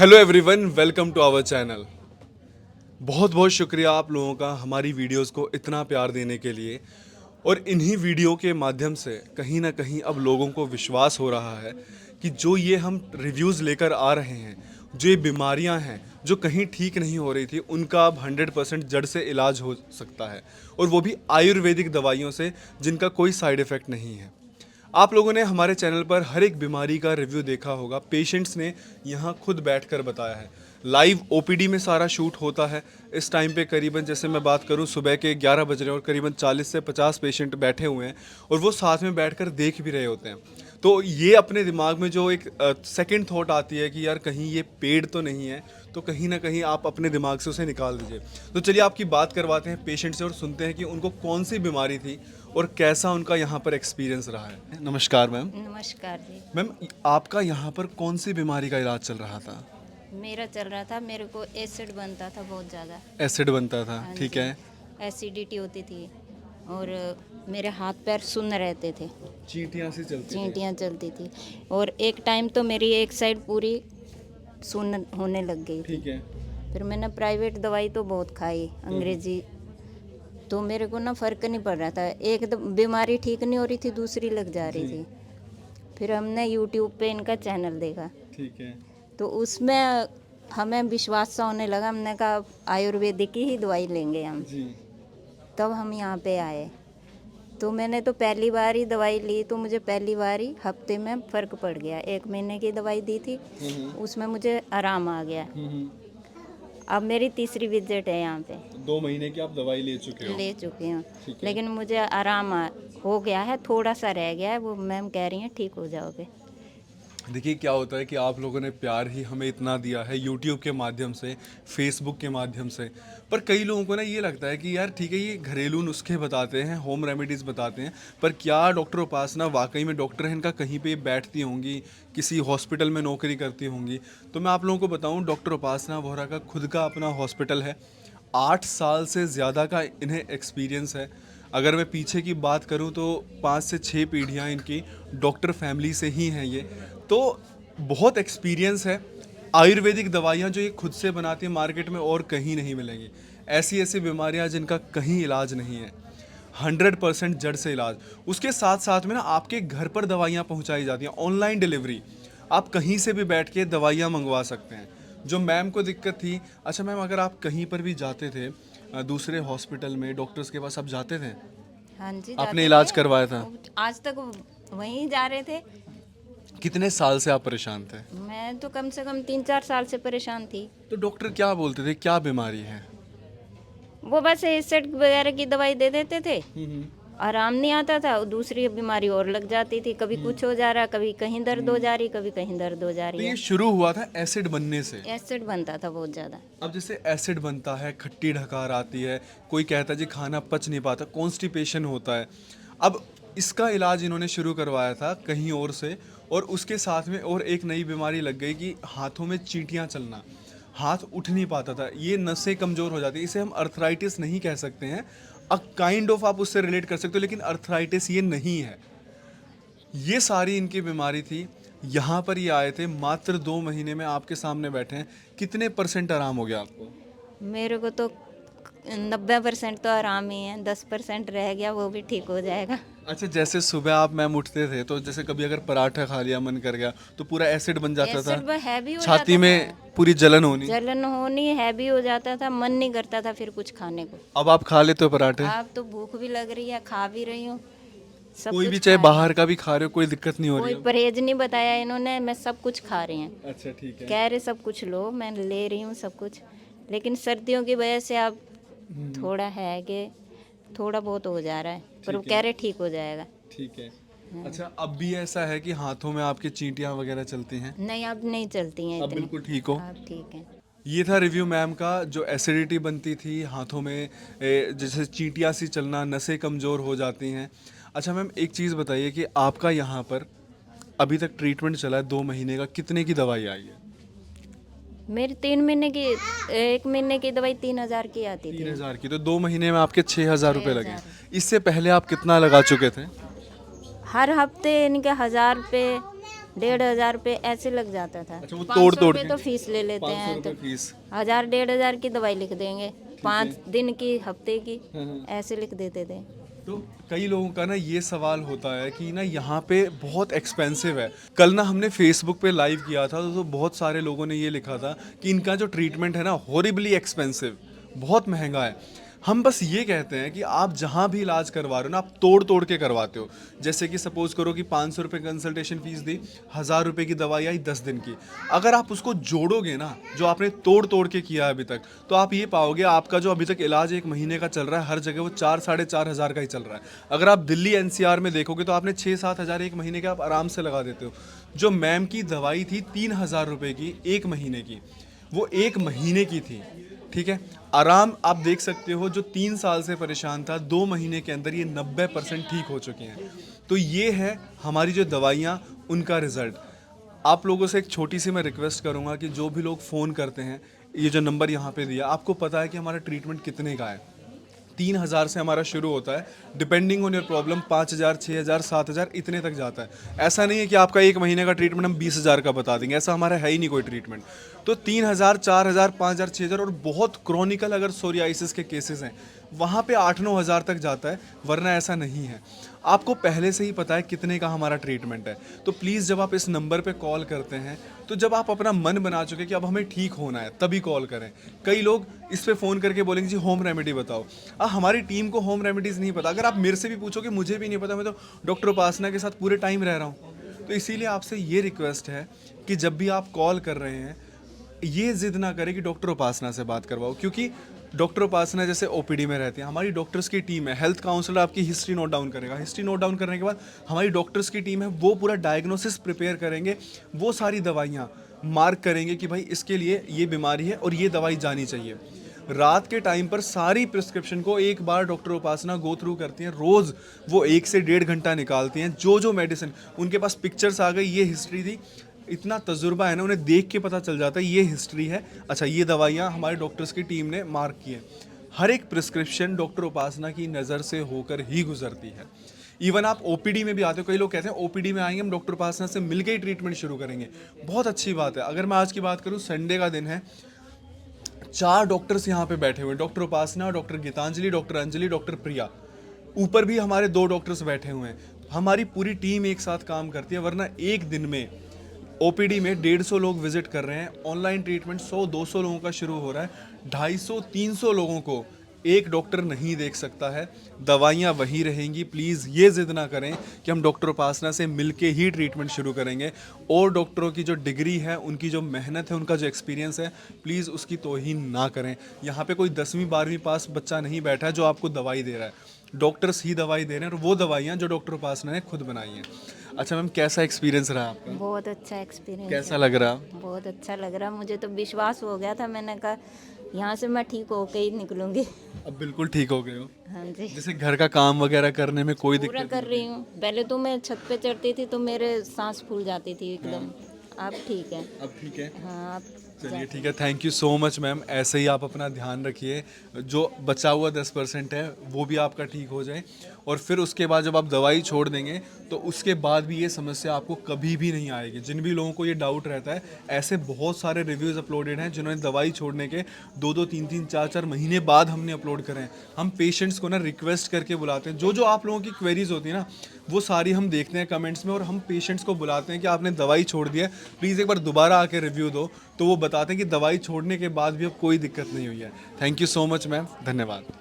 Hello everyone, welcome to our channel. बहुत बहुत शुक्रिया आप लोगों का हमारी वीडियोस को इतना प्यार देने के लिए। और इन्हीं वीडियो के माध्यम से कहीं ना कहीं अब लोगों को विश्वास हो रहा है कि जो ये हम रिव्यूज़ लेकर आ रहे हैं, जो ये बीमारियां हैं जो कहीं ठीक नहीं हो रही थी, उनका अब 100% जड़ से इलाज हो सकता है, और वो भी आयुर्वेदिक दवाइयों से जिनका कोई साइड इफ़ेक्ट नहीं है। आप लोगों ने हमारे चैनल पर हर एक बीमारी का रिव्यू देखा होगा, पेशेंट्स ने यहाँ खुद बैठकर बताया है। लाइव ओपीडी में सारा शूट होता है। इस टाइम पे करीबन, जैसे मैं बात करूँ, सुबह के 11 बज रहे हैं और करीबन 40 से 50 पेशेंट बैठे हुए हैं और वो साथ में बैठकर देख भी रहे होते हैं। तो ये अपने दिमाग में जो एक सेकंड थॉट आती है कि यार कहीं ये पेड तो नहीं है, तो कहीं ना कहीं आप अपने दिमाग से उसे निकाल दीजिए। तो चलिए आपकी बात करवाते हैं पेशेंट से और सुनते हैं कि उनको कौन सी बीमारी थी और कैसा उनका यहाँ पर एक्सपीरियंस रहा है। नमस्कार मैम। नमस्कार जी। मैम, आपका यहाँ पर कौन सी बीमारी का इलाज चल रहा था? मेरा चल रहा था, मेरे को एसिड बनता था बहुत ज़्यादा। एसिड बनता था, हाँ ठीक जी, है। एसिडिटी होती थी और मेरे हाथ पैर सुन्न रहते थे, चींटियाँ सी चलती थी। चींटियाँ चलती थी और एक टाइम तो मेरी एक साइड पूरी सुन्न होने लग गई थी। ठीक है। फिर मैंने प्राइवेट दवाई तो बहुत खाई, अंग्रेजी, तो मेरे को ना फ़र्क नहीं पड़ रहा था। एक बीमारी ठीक नहीं हो रही थी, दूसरी लग जा रही थी। फिर हमने यूट्यूब पे इनका चैनल देखा, ठीक है। तो उसमें हमें विश्वास सा होने लगा। हमने कहा आयुर्वेदिक की ही दवाई लेंगे हम। जी। तब हम यहाँ पे आए, तो मैंने तो पहली बार ही दवाई ली, तो मुझे पहली बार ही हफ्ते में फ़र्क पड़ गया। 1 महीने की दवाई दी थी, उसमें मुझे आराम आ गया। अब मेरी तीसरी विजिट है यहाँ पे। 2 महीने की आप दवाई ले चुके हो? ले चुकी हूँ, ठीक है। लेकिन मुझे आराम हो गया है, थोड़ा सा रह गया है, वो मैम कह रही हैं ठीक हो जाओगे। देखिए क्या होता है कि आप लोगों ने प्यार ही हमें इतना दिया है, यूट्यूब के माध्यम से, फेसबुक के माध्यम से। पर कई लोगों को ना ये लगता है कि यार ठीक है, ये घरेलू नुस्खे बताते हैं, होम रेमेडीज़ बताते हैं, पर क्या डॉक्टर उपासना वाकई में डॉक्टर हैं? इनका कहीं पे बैठती होंगी, किसी हॉस्पिटल में नौकरी करती होंगी? तो मैं आप लोगों को बताऊँ, डॉक्टर उपासना वोहरा का खुद का अपना हॉस्पिटल है। 8 साल से ज़्यादा का इन्हें एक्सपीरियंस है। अगर मैं पीछे की बात करूं तो 5 से 6 पीढ़ियां इनकी डॉक्टर फैमिली से ही हैं ये। तो बहुत एक्सपीरियंस है। आयुर्वेदिक दवाइयाँ जो ये खुद से बनाती हैं, मार्केट में और कहीं नहीं मिलेंगी। ऐसी ऐसी बीमारियाँ जिनका कहीं इलाज नहीं है, 100% जड़ से इलाज। उसके साथ साथ में ना आपके घर पर दवाइयाँ पहुँचाई जाती हैं, ऑनलाइन डिलीवरी। आप कहीं से भी बैठ के दवाइयाँ मंगवा सकते हैं। जो मैम को दिक्कत थी, अच्छा मैम, अगर आप कहीं पर भी जाते थे, दूसरे हॉस्पिटल में डॉक्टर्स के पास आप जाते थे? हाँ जी, आपने जाते इलाज थे। करवाया था? आज तक वहीं जा रहे थे। कितने साल से आप परेशान थे? मैं तो कम से कम 3-4 साल से परेशान थी। तो डॉक्टर क्या बोलते थे, क्या बीमारी है? वो बस एसिड वगैरह की दवाई दे देते थे, आराम नहीं आता था, दूसरी बीमारी और लग जाती थी। कभी कुछ हो जा रहा, कभी कहीं दर्द हो जा रही, कभी कहीं दर्द हो जा तो रही ये है। शुरू हुआ था एसिड बनने से। एसिड बनता था बहुत ज़्यादा। अब जैसे एसिड बनता है, खट्टी ढकार आती है, कोई कहता है जी खाना पच नहीं पाता, कॉन्स्टिपेशन होता है। अब इसका इलाज इन्होंने शुरू करवाया था कहीं और से, और उसके साथ में और एक नई बीमारी लग गई कि हाथों में चींटियां चलना, हाथ उठ नहीं पाता था, ये नसें कमज़ोर हो जाती है। इसे हम अर्थराइटिस नहीं कह सकते हैं, अ काइंड ऑफ आप उससे रिलेट कर सकते हो, लेकिन अर्थराइटिस ये नहीं है। ये सारी इनकी बीमारी थी। यहाँ पर ये आए थे, मात्र 2 महीने में आपके सामने बैठे हैं। कितने % आराम हो गया आपको? मेरे को तो 90% तो आराम ही है, 10% रह गया, वो भी ठीक हो जाएगा। अच्छा, जैसे सुबह आप मैम उठते थे तो जैसे कभी अगर पराठा खा लिया, मन कर गया, तो पूरा एसिड बन जाता था, एसिड हैवी हो छाती जाता में था, पूरी जलन होनी। जलन होनी, हैवी हो जाता था, मन नहीं करता था फिर कुछ खाने को। अब आप खा लेते हो पराठे? आप तो भूख भी लग रही है, खा भी रही हूँ, सब कोई कुछ भी चाहे खा रही बाहर का भी खा रहे हो, कोई दिक्कत नहीं हो हूँ। रही कोई है? परहेज नहीं बताया इन्होंने, मैं सब कुछ खा रही हूँ। अच्छा, ठीक है। कह रहे सब कुछ लो, मैं ले रही हूँ सब कुछ, लेकिन सर्दियों की वजह से अब थोड़ा है कि थोड़ा बहुत हो जा रहा है, पर वो ठीक कह है। रहे ठीक हो जाएगा। ठीक है। अच्छा, अब भी ऐसा है कि हाथों में आपके चींटियां वगैरह चलती हैं? नहीं, अब नहीं चलती हैं अब इतनी। बिल्कुल ठीक हो? अब ठीक है। ये था रिव्यू मैम का। जो एसिडिटी बनती थी हाथों में, जैसे चींटियाँ सी चलना, नसें कमज़ोर हो जाती हैं। अच्छा मैम, एक चीज़ बताइए कि आपका यहाँ पर अभी तक ट्रीटमेंट चला है 2 महीने का, कितने की दवाई आई है? मेरी 3 महीने की, 1 महीने की दवाई 3,000 की आती थी। 3,000 की, तो 2 महीने में आपके 6,000 रुपये लगे। 6,000। इससे पहले आप कितना लगा चुके थे? हर हफ्ते इनके 1,000 रुपये 1,500 रुपये ऐसे लग जाता था। अच्छा, वो 500 तोड़ रुपये तो फीस ले लेते 500 हैं, तो रुपये फीस। 1,000 1,500 की दवाई लिख देंगे, 5 दिन की, हफ्ते की, ऐसे लिख देते थे। तो कई लोगों का ना ये सवाल होता है कि ना यहाँ पे बहुत एक्सपेंसिव है। कल ना हमने फेसबुक पे लाइव किया था तो बहुत सारे लोगों ने ये लिखा था कि इनका जो ट्रीटमेंट है ना हॉरिबली एक्सपेंसिव, बहुत महंगा है। हम बस ये कहते हैं कि आप जहाँ भी इलाज करवा रहे हो ना, आप तोड़ तोड़ के करवाते हो। जैसे कि सपोज करो कि 500 रुपये कंसल्टेशन फीस दी, 1,000 रुपये की दवाई आई 10 दिन की। अगर आप उसको जोड़ोगे ना, जो आपने तोड़ तोड़ के किया है अभी तक, तो आप ये पाओगे आपका जो अभी तक इलाज 1 महीने का चल रहा है, हर जगह वो 4-4,500 का ही चल रहा है। अगर आप दिल्ली NCR में देखोगे तो आपने 6-7 हज़ार 1 महीने के आप आराम से लगा देते हो। जो मैम की दवाई थी 3,000 रुपये की 1 महीने की, वो 1 महीने की थी, ठीक है। आराम आप देख सकते हो, जो 3 साल से परेशान था 2 महीने के अंदर ये 90% ठीक हो चुके हैं। तो ये है हमारी जो दवाइयाँ, उनका रिजल्ट। आप लोगों से एक छोटी सी मैं रिक्वेस्ट करूँगा कि जो भी लोग फ़ोन करते हैं, ये जो नंबर यहाँ पे दिया, आपको पता है कि हमारा ट्रीटमेंट कितने का है। 3,000 से हमारा शुरू होता है, डिपेंडिंग ऑन योर प्रॉब्लम 5,000, 6,000, 7,000 इतने तक जाता है। ऐसा नहीं है कि आपका 1 महीने का ट्रीटमेंट हम 20,000 का बता देंगे, ऐसा हमारा है ही नहीं कोई ट्रीटमेंट। तो 3,000, 4,000, 5,000, 6,000 और बहुत क्रॉनिकल अगर सोरियासिस के केसेस हैं, वहाँ पे 8-9 हज़ार तक जाता है, वरना ऐसा नहीं है। आपको पहले से ही पता है कितने का हमारा ट्रीटमेंट है। तो प्लीज़ जब आप इस नंबर पे कॉल करते हैं, तो जब आप अपना मन बना चुके कि अब हमें ठीक होना है, तभी कॉल करें। कई लोग इस पे फ़ोन करके बोलेंगे जी होम रेमेडी बताओ। हमारी टीम को होम रेमेडीज़ नहीं पता। अगर आप मेरे से भी पूछोगे, मुझे भी नहीं पता, मैं तो डॉक्टर उपासना के साथ पूरे टाइम रह रहा हूँ। तो इसीलिए आपसे ये रिक्वेस्ट है कि जब भी आप कॉल कर रहे हैं, ये जिद ना करें कि डॉक्टर उपासना से बात करवाओ, क्योंकि डॉक्टर उपासना जैसे OPD में रहते हैं, हमारी डॉक्टर्स की टीम है। हेल्थ काउंसलर आपकी हिस्ट्री नोट डाउन करेगा, हिस्ट्री नोट डाउन करने के बाद हमारी डॉक्टर्स की टीम है, वो पूरा डायग्नोसिस प्रिपेयर करेंगे, वो सारी दवाइयाँ मार्क करेंगे कि भाई इसके लिए ये बीमारी है और ये दवाई जानी चाहिए। रात के टाइम पर सारी प्रिस्क्रिप्शन को एक बार डॉक्टर उपासना गो थ्रू करती हैं। रोज़ वो 1 से 1.5 घंटा निकालती हैं। जो मेडिसिन उनके पास पिक्चर्स आ गई, ये हिस्ट्री थी, इतना तजुर्बा है ना, उन्हें देख के पता चल जाता है ये हिस्ट्री है, अच्छा ये दवाइयाँ हमारे डॉक्टर्स की टीम ने मार्क की है। हर एक प्रिस्क्रिप्शन डॉक्टर उपासना की नज़र से होकर ही गुजरती है। इवन आप OPD में भी आते हो, कई लोग कहते हैं OPD में आएंगे हम डॉक्टर उपासना से मिलकर ही ट्रीटमेंट शुरू करेंगे। बहुत अच्छी बात है। अगर मैं आज की बात करूँ, संडे का दिन है, 4 डॉक्टर्स यहाँ पे बैठे हुए हैं, doctor Upasana, doctor Geetanjali, doctor Anjali, doctor Priya. ऊपर भी हमारे 2 डॉक्टर्स बैठे हुए हैं। हमारी पूरी टीम एक साथ काम करती है, वरना एक दिन में OPD में 150 लोग विजिट कर रहे हैं। ऑनलाइन ट्रीटमेंट 100-200 लोगों का शुरू हो रहा है। 250-300 लोगों को एक डॉक्टर नहीं देख सकता है। दवाइयाँ वहीं रहेंगी। प्लीज़ ये जिद ना करें कि हम डॉक्टर उपासना से मिलके ही ट्रीटमेंट शुरू करेंगे। और डॉक्टरों की जो डिग्री है, उनकी जो मेहनत है, उनका जो एक्सपीरियंस है, प्लीज़ उसकी तौहीन ना करें। यहाँ पे कोई 10वीं 12वीं पास बच्चा नहीं बैठा है जो आपको दवाई दे रहा है। डॉक्टर्स ही दवाई दे रहे हैं, और वो दवाइयाँ जो डॉक्टर उपासना ने खुद बनाई हैं। अच्छा मैम, कैसा एक्सपीरियंस रहा आपका? बहुत अच्छा एक्सपीरियंस, कैसा लग रहा? बहुत अच्छा लग रहा। मुझे तो विश्वास हो गया था, मैंने कहा यहाँ से मैं ठीक होके ही निकलूंगी। अब बिल्कुल ठीक हो गए हो? हाँ जी, जैसे घर का काम वगैरह करने में कोई पूरा दिक्कत? कर रही हूँ। पहले तो मैं छत पे चढ़ती थी तो मेरे सांस फूल जाती थी एकदम। अब ठीक है। अब ठीक है? हाँ, अब चलिए ठीक है, thank you so much ma'am. ऐसे ही आप अपना ध्यान रखिए, जो बचा हुआ 10% है वो भी आपका ठीक हो जाए, और फिर उसके बाद जब आप दवाई छोड़ देंगे तो उसके बाद भी ये समस्या आपको कभी भी नहीं आएगी। जिन भी लोगों को ये डाउट रहता है, ऐसे बहुत सारे रिव्यूज़ अपलोडेड हैं जिन्होंने दवाई छोड़ने के 2-2, 3-3, 4-4 महीने बाद हमने अपलोड करें। हम पेशेंट्स को ना रिक्वेस्ट करके बुलाते हैं, जो आप लोगों की क्वेरीज होती है ना, वो सारी हम देखते हैं कमेंट्स में, और हम पेशेंट्स को बुलाते हैं कि आपने दवाई छोड़ दी है, प्लीज़ एक बार दोबारा आके रिव्यू दो। तो वो बताते हैं कि दवाई छोड़ने के बाद भी अब कोई दिक्कत नहीं हुई है। Thank you so much ma'am, धन्यवाद।